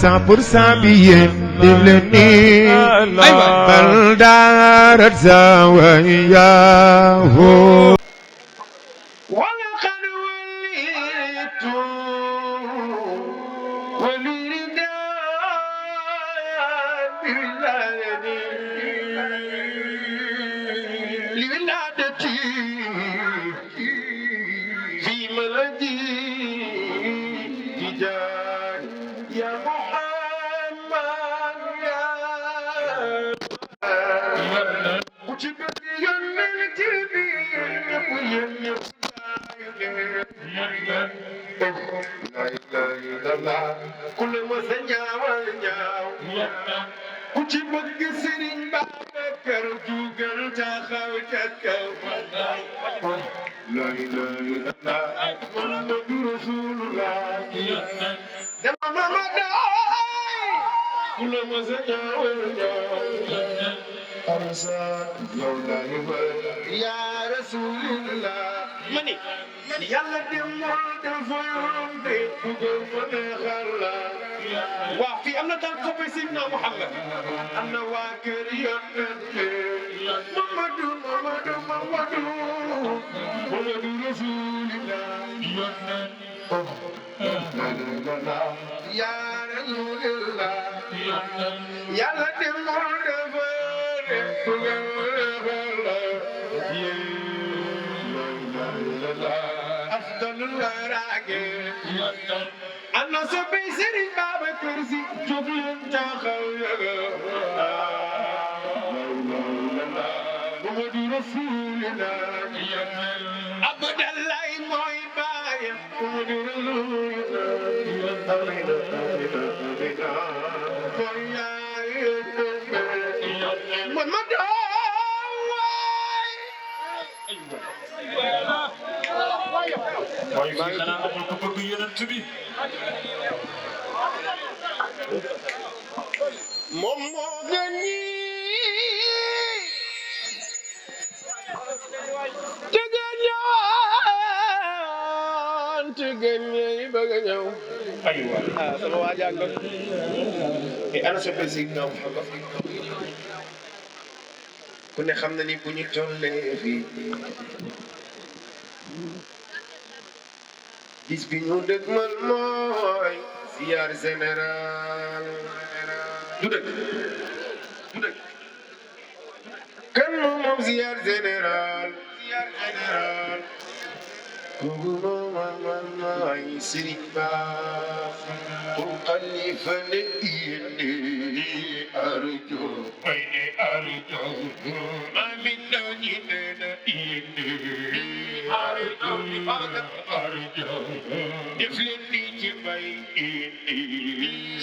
100% bien دلني بل دارت زواياه ولقد وليت لولادتي في ملدي جدار يا محمد يا وجبت يمنتي لا اله الا الله كل ما سنياو ku ci bëgg Serigne Babacar jugal taxaw ca kaw la ilaha illallah Muhammadu Rasulullah dama mama daay ku la ma sa ñaaw arsa la ilaha ya Rasulullah mani yàlla demoon dafa yombe dugal ma neexal la waaw fii am na daal koppay Seydina Mouhamed am na waa kër yonente Mamadou Rasulillah ya Rasulillah yàlla demoon dafa dugal ma neexal la afdalul waraage ana soppay Serigne Babacar Sy jóg leen taxaw Muhammadu Rasulillah Abdallah mooy baay Muhammadu Rasulillah man ma mooy fii xanaa amul ku bëgg yonent bi moom moo gën ñi te gën ñëwaan te gën ñëy bëgg a ñëw aywa sama waa jàngal e ana sa basique nga ku ne xam na ni bu ñu tollee fii bis bi ñu dëgmal mooy ziar général du dëgg kan moom ziar général kooku moom mooy Serigne Ba pour xalifa ne indi arjo Amin ñi ne na indi arjo def leen ni ci bay indi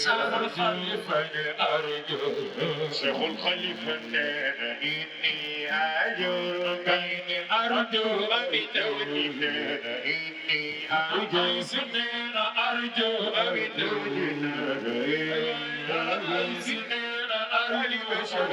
xalifa ne arjo Cheikhul Khalifa ne na indi arjo arjo Amin ñi ne na indi arjo sinena arjo Amin ñi ne na sinena arjo Bashar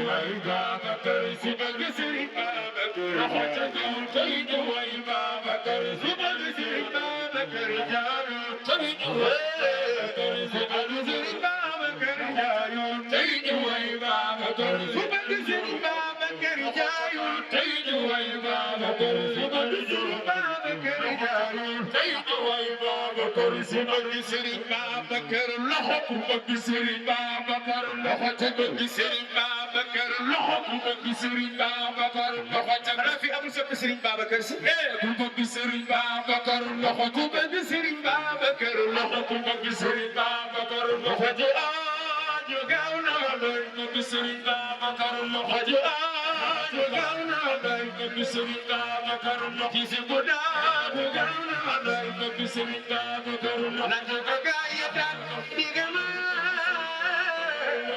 wal Babacar Sy bëgg Serigne Babacar tey ñu way Babacar Sy bëgg Serigne Babacar jaayu tey ñu way Babacar Sy bëgg Serigne Babacar jaayu tey ñu way Babacar Sy bëgg Serigne Babacar jaayu tey ñu way Babacar Sy bëgg Serigne Babacar jaayu tey ñu way Babacar Sy bëgg Serigne Babacar loxo ku bëgg Serigne Babacar loxo te bëgg Serigne Babacar loxo ku bëgg Serigne Babacar loxo te rafi amul sopp Serigne Babacar Sy ku bëgg Serigne Babacar loxo ku bëgg Serigne Babacar loxo ku bëgg Serigne Babacar loxo ju aajo gaaw na doy bëgg Serigne Babacar loxo ju aajo gaaw na doy bëgg Serigne Babacar loxo ci bu daa gaaw na doy bëgg Serigne Babacar loxo na ko gaay ya daan digama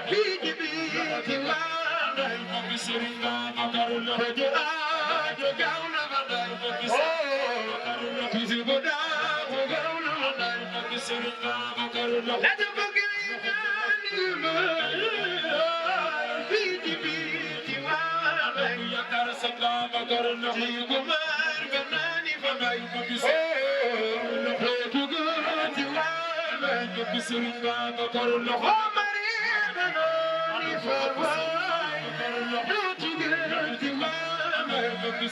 bi ci waa doy bëgg Serigne Babacar loxo ju aajo gaaw na doy bëgg Serigne Babacar loxo ci bu daa gaaw na doy bëgg Serigne Babacar loxo na ko gaay ya daan digama bi ci waa doy yakar sa Babacar loxo ci bu maar ba nani fa doy bëgg Serigne loxo ci waa Serigne Babacar loxo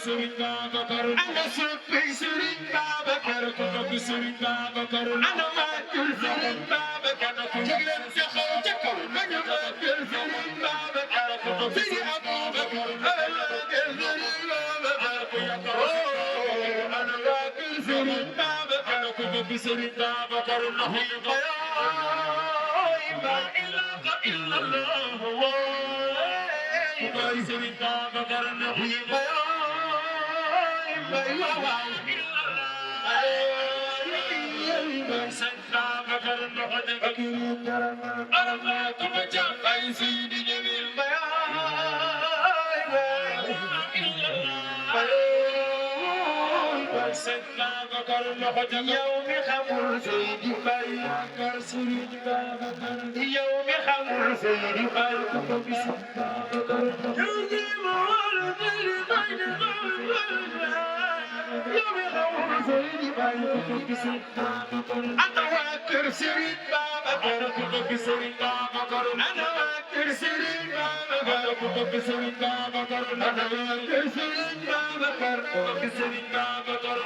Serigne Babacar ana soppe Serigne Babacar ko bëgg Serigne Babacar ana waa kër Serigne Babacar ko jigéen ca xaw ca kaw bañu waa kër Serigne Babacar ko bëgg Serigne Aboubacar ana waa kër Serigne Babacar ko yakko ana waa kër Serigne Babacar ko bëgg Serigne Babacar loxo yi ko la ilaha illallah wa Serigne Babacar loxo yi ko يومي خمر سيدي بايكر سيدي بايكر يومي خمر سيدي بايكر يومي مولد يومي خمر سيدي بايكر أنا واكر سيدي بايكر سيدي بايكر أنا واكر سيدي بايكر سيدي بايكر أنا واكر سيدي بايكر سيدي بايكر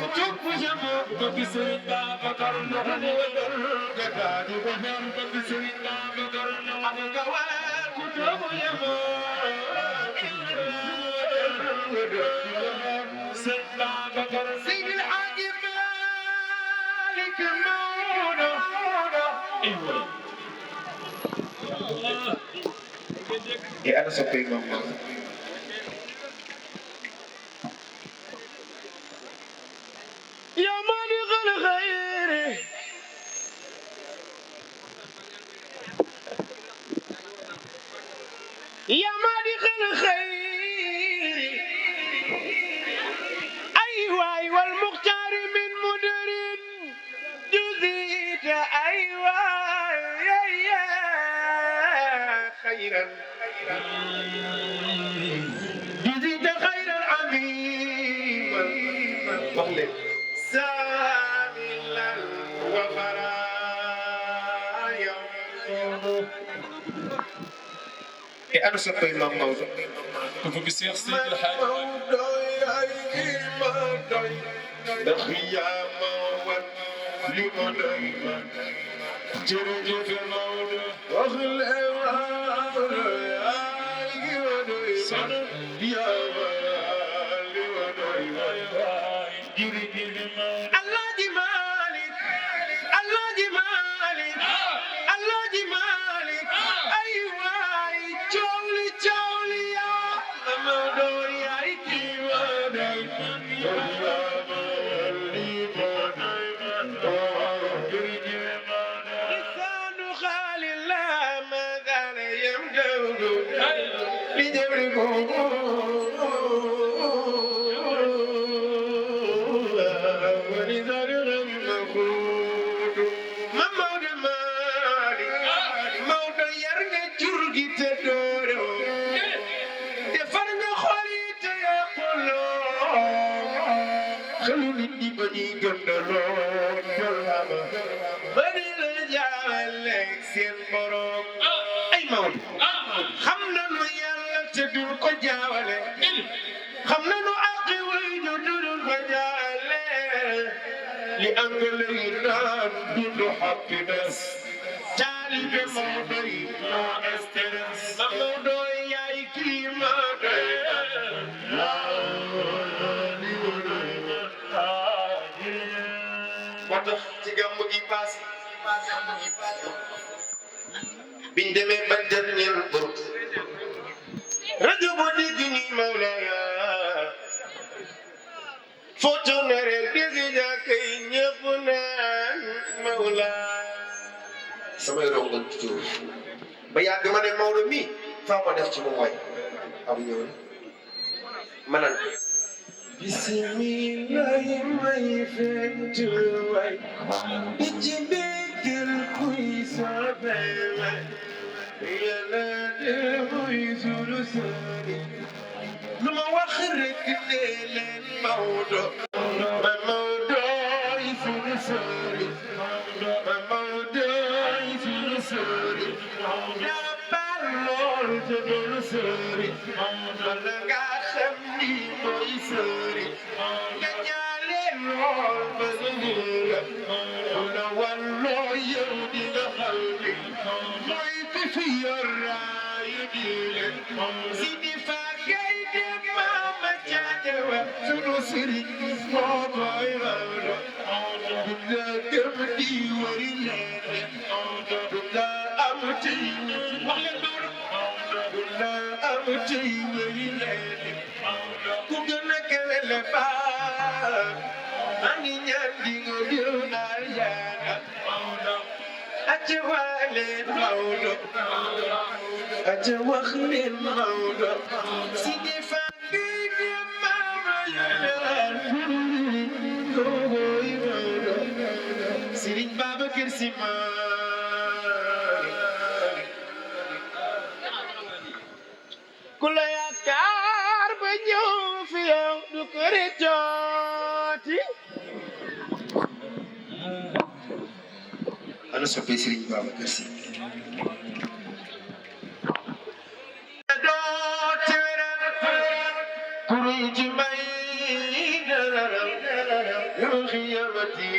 كتب جمع بسرين بابكر نحن كتاب بهم بسرين بابكر نحن كوار كتب جمع سيد بابكر سيد الحاج مالك مونا يا أنا سبي ماما يا مالك الخير يا مالك الخير أيوة أيوة المختار من مدر جزيت أيوة يا خيرا جزيت خيرا عظيما ساملا وفرايا أنا سبي مام موضوع كنت بسير سيد الحاج دخيا موت لمدي جرجف موت وخل أوامر يا happiness. Charlie be Mowdoy, no esperance. Mowdoy, I keep Mowdoy. What the Tigamugi pass? Been the man, but the near book. Radio Body Dini Maulaya. Fortunate, busy, Maula. Sama orang itu, bayar kemana mau demi, faham ada cuma way, apa ni? Mana? Bismillahirrahmanirrahim. Ijibekir kuisabah, ya la kuisulusani. Luma wakhirik delen maudo, maudo isulus. sëriñ Maodo sunu sëriñ jàmbaar lool te doon sëriñ bala nga xam ni mooy sëriñ nga ñaale lool ba nga ñëra bu la wàlloo yow di nga xam ni mooy ki fi yor raayu diine si di faagay de maama jaate wa sunu sëriñ moo koy Maodo du la gëm di wari leen du la am tey wax leen Maodo du la am tey wari leen ku gën a kawe la baa maa ngi ñaan di nga jël naa yaana aca waa leen Maodo aca wax leen Maodo si di faagay de maama jaate Serigne Babacar Sy ku la yaakaar ba ñëw fi yow du ko rëccooti ana soppe Serigne Babacar Sy doo teeral kuréel ji may dararal yow xiyamati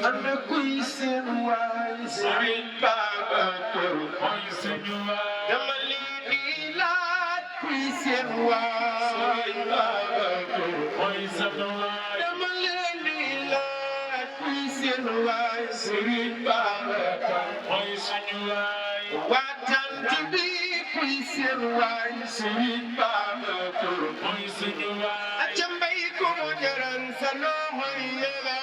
ana kuy seen waay Serigne Babacar dama leen di laaj kuy seen waay dama leen di laaj kuy seen waay Serigne Babacar waatanti bi kuy seen waay Serigne Babacar aca mbay ko mu jaran sa loxo yele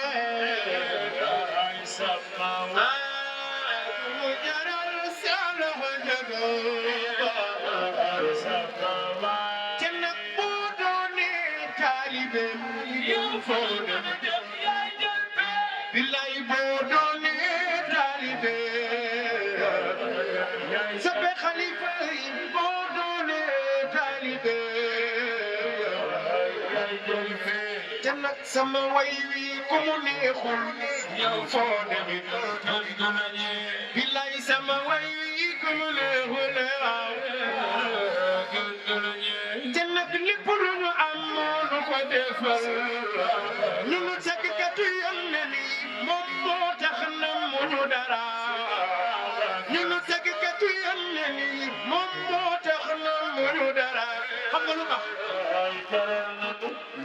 mu jaran sa loxo jago te nag boo doonee taalibe yow foo dem billaay boo doonee taalibe soppe xalifa yi boo doonee taalibe te nag sama way wi ku mu neexul yow foo demit billaay sama way wi ku mu neexul te nag lépp lu ñu am nu ko defal ñu nu tàggkatu Yàlla ni moom moo tax na mu ñu dara ñu nu tàggkatu Yàlla ni moom moo tax na mu ñu dara xam nga lu baax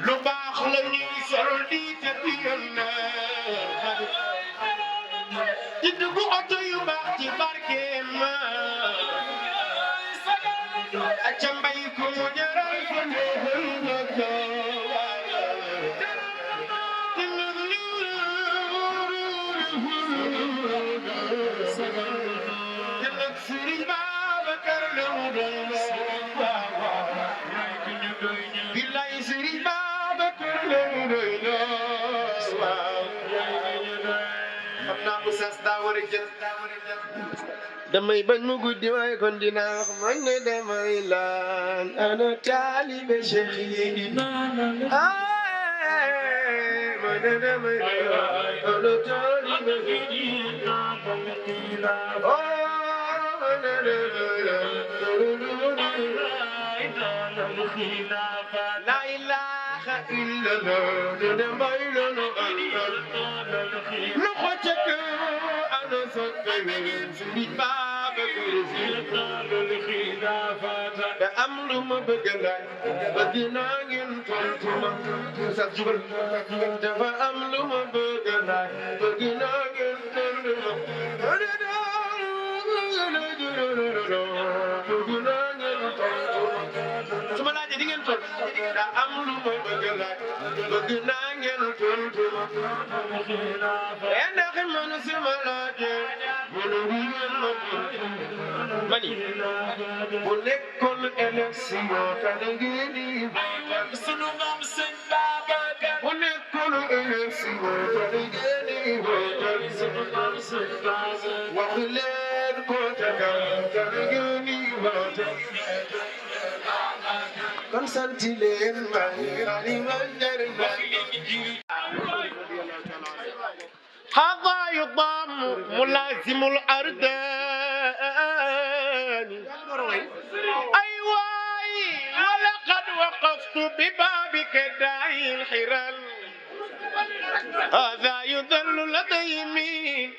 lu baax la ñuy sol di tëdd Yàlla di dugg oto yu baax ci barkeem aca mbay ko mu jaral ko neexal na ko te nag Serigne Babacar la mu doon billaay Serigne Babacar la mu doon xam naa Oustaz daa war a jël damay bañ mu guddi waaye kon dinaa wax man ne damay laan ana taalibe Cheikh yi man ne damay laan ana taalibe Cheikh yi man ne damay laan la ilaha illallah damay laan lu ko ca ana soppe Serigne Babacar Sy da am lu ma bëgg laaj bëgg naa ngeen tontu ma sax jubal dafa am lu ma bëgg laaj bëgg naa ngeen tontu ma bëgg naa ngeen tontu ma su ma laajee di ngeen tontu da am lu ma bëgg laaj bëgg naa ngeen tontu ma ndax mënu si ma laajee mënu ngeen ma tontu mani bu nekkoon élection kan ngeen di sunu maam sëñ Babacar bu nekkoon élection kan ngeen di sunu maam sëñ Babacar wax leen ko ca kan ngeen di kon santi leen ma aliman jarna هذا يضام ملازم الأردان أيواي ولقد وقفت ببابك داعي الحرال هذا يذل لدي من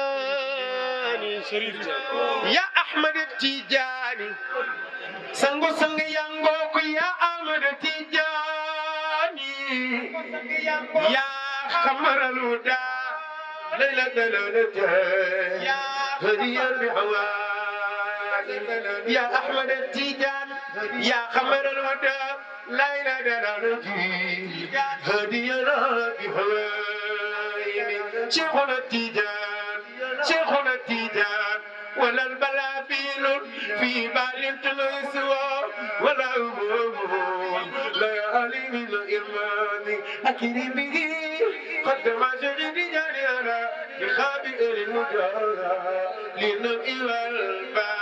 دماني شريف يا أحمد التيجاني سانغو سانغ يانغوك يا أحمد التيجاني يا خمر الهدى ليلة ليلة يا هدي البحوان يا أحمد التيجان يا خمر الهدى ليلة ليلة هدي البحوان شيخنا التيجان شيخنا التيجان ولا البلابيل في بال تلسوا ولا هموم لا يعلي من الإرمان أكرم به قدم شغل جاري أنا بخابئ المجارة لنبئ والبال